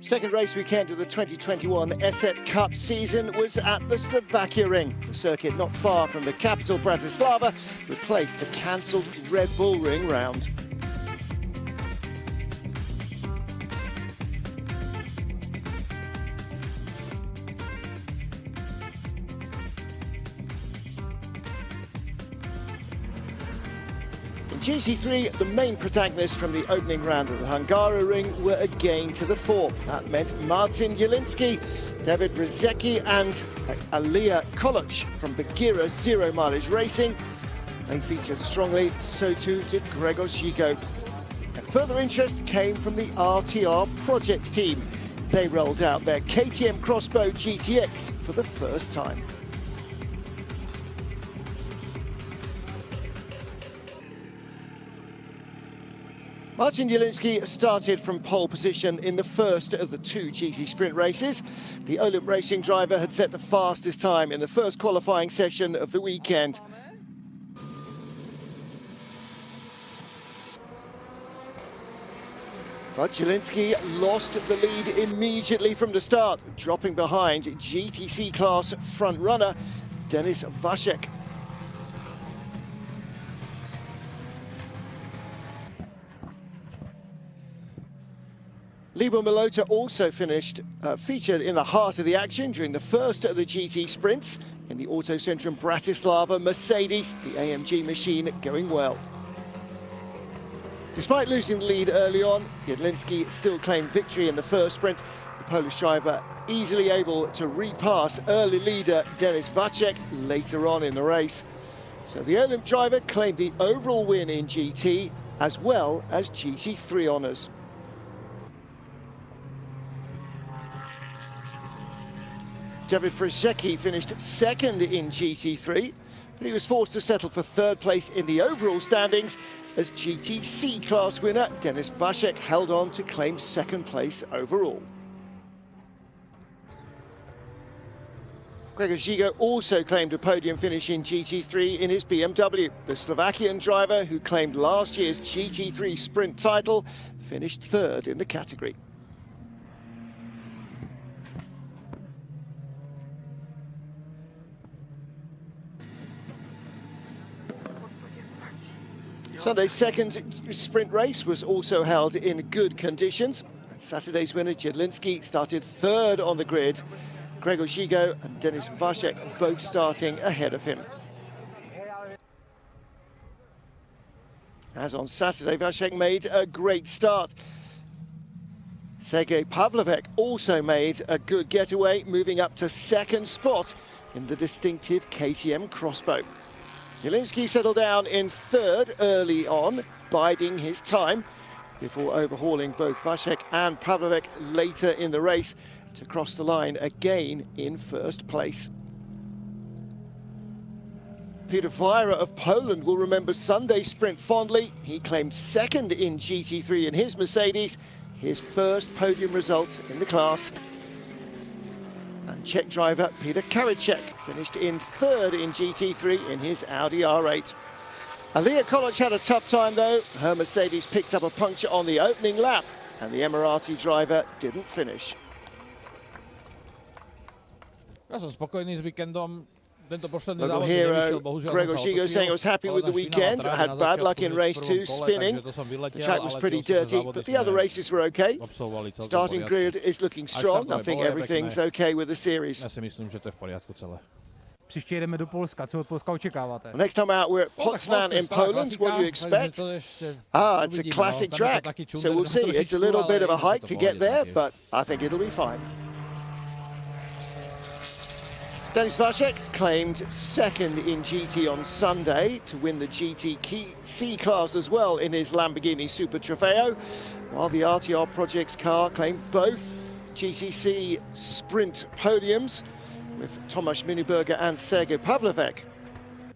Second race weekend of the 2021 ESET Cup season was at the Slovakia Ring. The circuit not far from the capital Bratislava replaced the cancelled Red Bull Ring round. In GT3, the main protagonists from the opening round of the Hungara Ring were again to the fore. That meant Martin Jelinski, David Rizecki and Alia Koloc from Bagheera Zero Mileage Racing. They featured strongly, so too did Gregor Zigo. And further interest came from the RTR Projects team. They rolled out their KTM Crossbow GTX for the first time. Martin Jelinski started from pole position in the first of the two GT sprint races. The Olymp Racing driver had set the fastest time in the first qualifying session of the weekend. But Jelinski lost the lead immediately from the start, dropping behind GTC class front runner Denis Vacek. Libor Milota also featured in the heart of the action during the first of the GT sprints in the Autocentrum Bratislava Mercedes, the AMG machine going well. Despite losing the lead early on, Jelinski still claimed victory in the first sprint. The Polish driver easily able to repass early leader Denis Vacek later on in the race. So the Olymp driver claimed the overall win in GT as well as GT3 honours. David Rizecki finished second in GT3, but he was forced to settle for third place in the overall standings as GTC class winner Denis Vacek held on to claim second place overall. Gregor Zigo also claimed a podium finish in GT3 in his BMW. The Slovakian driver, who claimed last year's GT3 sprint title, finished third in the category. Sunday's second sprint race was also held in good conditions. Saturday's winner, Jelinski, started third on the grid. Gregor Zigo and Denis Vacek both starting ahead of him. As on Saturday, Vacek made a great start. Sergej Pavlovec also made a good getaway, moving up to second spot in the distinctive KTM Crossbow. Jelinski settled down in third early on, biding his time before overhauling both Vacek and Pavlovec later in the race to cross the line again in first place. Peter Vieira of Poland will remember Sunday's sprint fondly. He claimed second in GT3 in his Mercedes, his first podium result in the class. And Czech driver Peter Karicek finished in third in GT3 in his Audi R8. Alia Koloc had a tough time though. Her Mercedes picked up a puncture on the opening lap and the Emirati driver didn't finish. Local hero Gregor Zigo saying I was happy with the weekend. I had bad luck in race 2, spinning. The track was pretty dirty, but the other races were okay. Starting grid is looking strong. I think everything's okay with the series. Next time out, we're at Poznan in Poland. What do you expect? It's a classic track, so we'll see. It's a little bit of a hike to get there, but I think it'll be fine. Denis Vacek claimed second in GT on Sunday to win the GT class as well in his Lamborghini Super Trofeo, while the RTR Projects car claimed both GTC sprint podiums with Tomáš Miniberger and Sergej Pavlovec.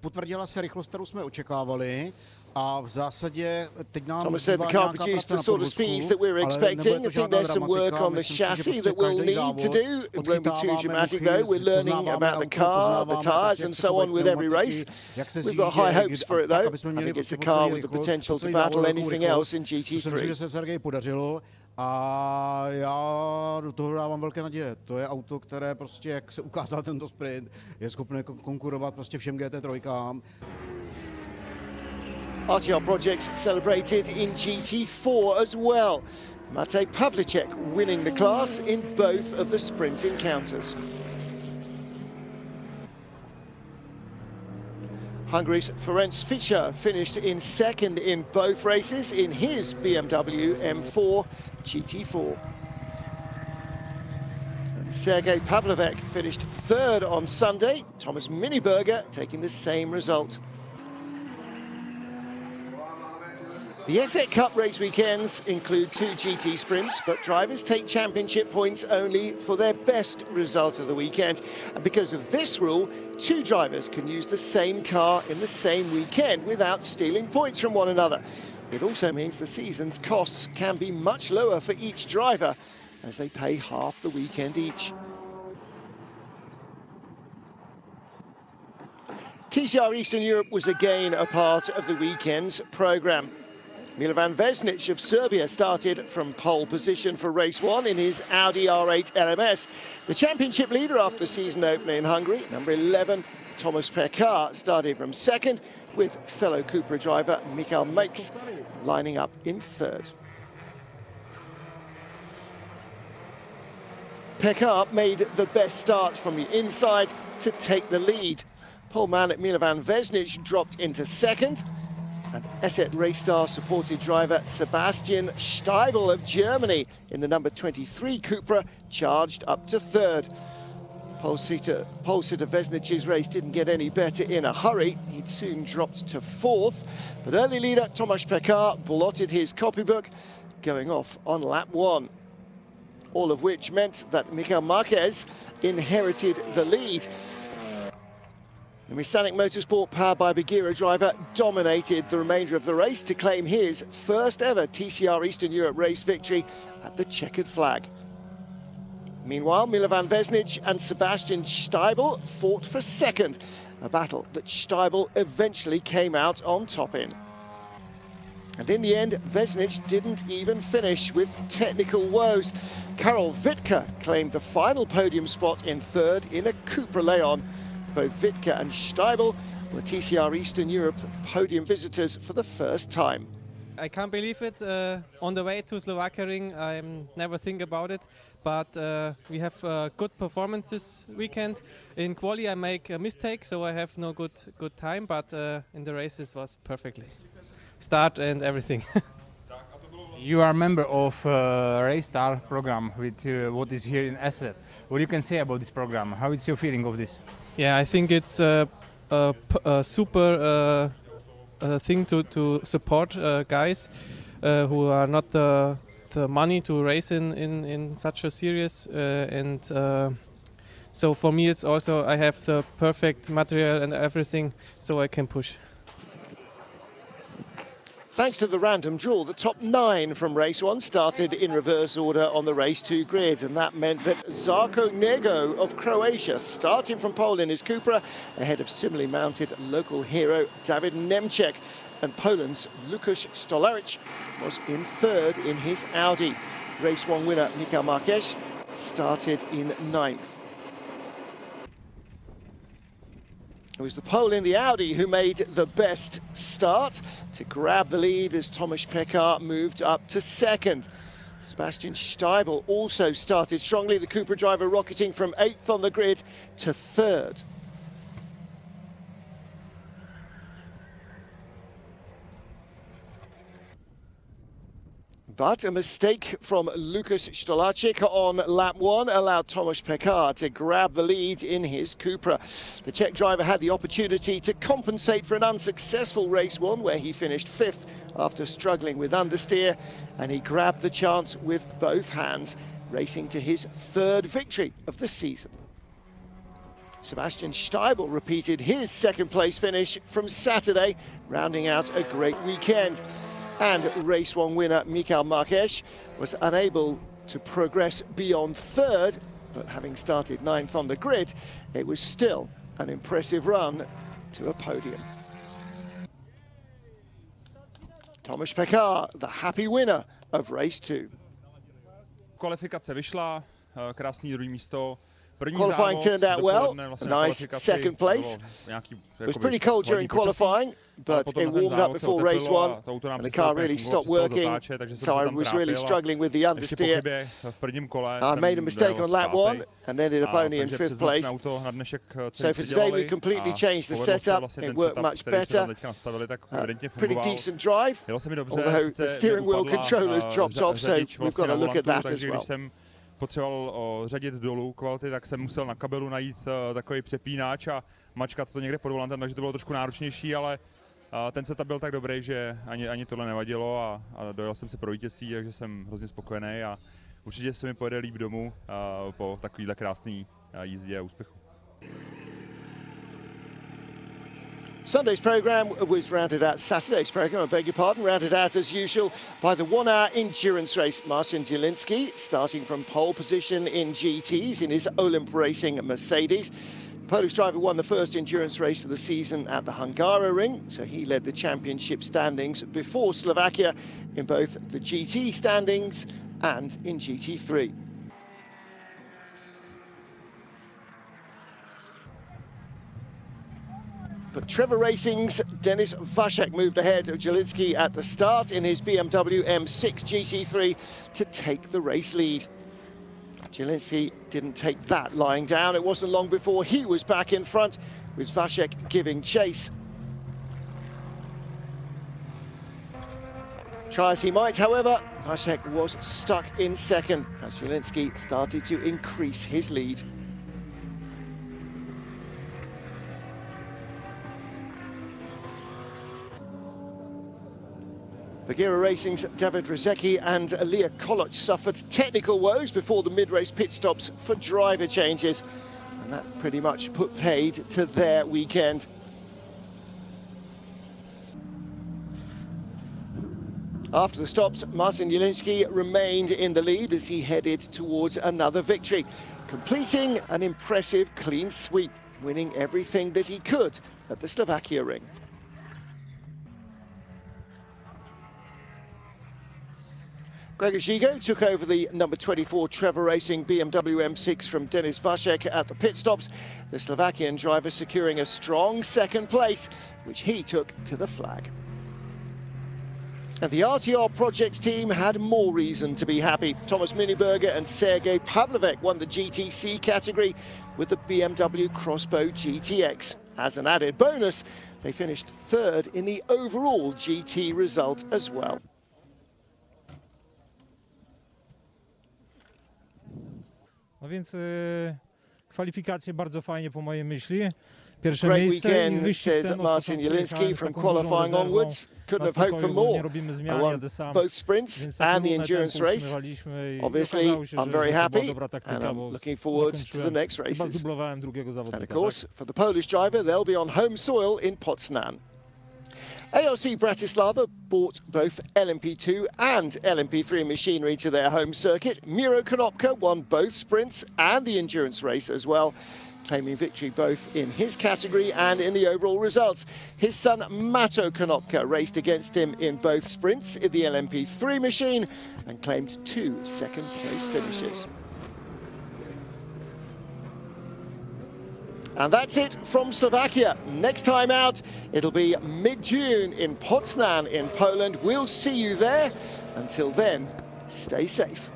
Potvrdila se rychlost, kterou jsme očekávali. Thomas said the car produced the sort of speeds that we were expecting. I think there's some work on the chassis that we'll need to do. It won't be too dramatic though. We're learning about the car, the tyres and so on with every race. We've got high hopes for it though. I think it's a car with the potential to battle anything else in GT3. A já do toho dávám velké naděje. To je auto, které prostě, jak se ukázal tento sprint, je schopné konkurovat prostě všem GT3. RTR projects celebrated in GT4 as well. Matej Pavlicek winning the class in both of the sprint encounters. Hungary's Ferenc Fischer finished in second in both races in his BMW M4 GT4. And Sergei Pavlovek finished third on Sunday, Thomas Miniberger taking the same result. The ESET Cup race weekends include 2 GT sprints, but drivers take championship points only for their best result of the weekend. And because of this rule, 2 drivers can use the same car in the same weekend without stealing points from one another. It also means the season's costs can be much lower for each driver, as they pay half the weekend each. TCR Eastern Europe was again a part of the weekend's programme. Milovan Vesnic of Serbia started from pole position for race 1 in his Audi R8 LMS. The championship leader after the season opener in Hungary, number 11, Thomas Pekar, started from second, with fellow Cupra driver Michael Makes lining up in third. Pekar made the best start from the inside to take the lead. Poleman Milovan Vesnic dropped into second, and ESET race star supported driver Sebastian Steibel of Germany in the number 23 Cupra charged up to third. Pole sitter Vesnic's race didn't get any better in a hurry. He'd soon dropped to fourth, but early leader Tomasz Pekar blotted his copybook, going off on lap 1. All of which meant that Michael Marquez inherited the lead. The Mechanic Motorsport, powered by Bagheera driver, dominated the remainder of the race to claim his first ever TCR Eastern Europe race victory at the checkered flag. Meanwhile, Milovan Vesnic and Sebastian Steibel fought for second, a battle that Steibel eventually came out on top in. And in the end, Vesnic didn't even finish, with technical woes. Karol Wittke claimed the final podium spot in third in a Cupra Leon. Both Wittke and Steibel were TCR Eastern Europe podium visitors for the first time. I can't believe it. On the way to Slovakia ring, I never think about it. But we have good performance this weekend. In quali, I make a mistake, so I have no good time. But in the races was perfectly. Start and everything. You are a member of Race Star program with what is here in ESET. What you can say about this program? How is your feeling of this? Yeah, I think it's a super thing to support guys who are not the money to race in such a series, and so for me it's also I have the perfect material and everything, so I can push. Thanks to the random draw, the top 9 from race 1 started in reverse order on the race 2 grid, and that meant that Zarko Nego of Croatia starting from pole in his Cupra, ahead of similarly mounted local hero David Nemček, and Poland's Lukasz Stolarich was in third in his Audi. Race 1 winner Michael Marquez started in 9th. It was the Pole in the Audi who made the best start to grab the lead as Tomasz Pekar moved up to second. Sebastian Steibel also started strongly, the Cupra driver rocketing from 8th on the grid to 3rd. But a mistake from Lukasz Stolarczyk on lap 1 allowed Tomasz Pekar to grab the lead in his Cupra. The Czech driver had the opportunity to compensate for an unsuccessful race 1 where he finished 5th after struggling with understeer, and he grabbed the chance with both hands, racing to his 3rd victory of the season. Sebastian Steibel repeated his 2nd place finish from Saturday, rounding out a great weekend. And race 1 winner Michael Marquez was unable to progress beyond 3rd, but having started 9th on the grid, it was still an impressive run to a podium. Tomasz Pekar, the happy winner of race 2. Kvalifikace vyšla, krásný druhý místo. Qualifying turned out well, a nice second place. It was pretty cold during qualifying, but it warmed up before race one, and the car really stopped working, so I was really struggling with the understeer. I made a mistake on lap one and ended up only in 5th place. So for today we completely changed the setup, it worked much better. Pretty decent drive, although the steering wheel controllers dropped off, so we've got to look at that as well. Potřeboval řadit dolů kvality, tak jsem musel na kabelu najít takový přepínač a mačkat to někde pod volantem, takže to bylo trošku náročnější, ale ten setup byl tak dobrý, že ani tohle nevadilo a dojel jsem se pro vítězství, takže jsem hrozně spokojený a určitě se mi pojede líp domů po takovýhle krásný jízdě a úspěchu. Sunday's programme was rounded out, Saturday's programme, I beg your pardon, rounded out as usual by the 1 hour endurance race. Marcin Zielinski starting from pole position in GTs in his Olymp Racing Mercedes. The Polish driver won the first endurance race of the season at the Hungaroring, so he led the championship standings before Slovakia in both the GT standings and in GT3. But Trevor Racing's Denis Vashek moved ahead of Zielinski at the start in his BMW M6 GT3 to take the race lead. Zielinski didn't take that lying down. It wasn't long before he was back in front, with Vashek giving chase. Try as he might, however, Vashek was stuck in second as Zielinski started to increase his lead. Bagheera Racing's David Rizeki and Aliyah Koloch suffered technical woes before the mid-race pit stops for driver changes, and that pretty much put paid to their weekend. After the stops, Marcin Zielinski remained in the lead as he headed towards another victory, completing an impressive clean sweep, winning everything that he could at the Slovakia ring. Gregor Gigo took over the number 24 Trevor Racing BMW M6 from Denis Vashek at the pit stops, the Slovakian driver securing a strong second place, which he took to the flag. And the RTR Projects team had more reason to be happy. Thomas Miniberger and Sergei Pavlovek won the GTC category with the BMW Crossbow GTX. As an added bonus, they finished third in the overall GT result as well. No więc kwalifikacje bardzo fajnie po mojej myśli. Pierwsze Great miejsce weekend, i wyścig says ten Marcin Zielinski from qualifying onwards. Couldn't have hoped for more. I won both sprints and the endurance race. Obviously, I'm very happy and I'm looking forward to the next races. And of course, for the Polish driver, they'll be on home soil in Poznan. ALC Bratislava brought both LMP2 and LMP3 machinery to their home circuit. Miro Konopka won both sprints and the endurance race as well, claiming victory both in his category and in the overall results. His son Mato Konopka raced against him in both sprints in the LMP3 machine and claimed 2 second-place finishes. And that's it from Slovakia. Next time out, it'll be mid-June in Poznan in Poland. We'll see you there. Until then, stay safe.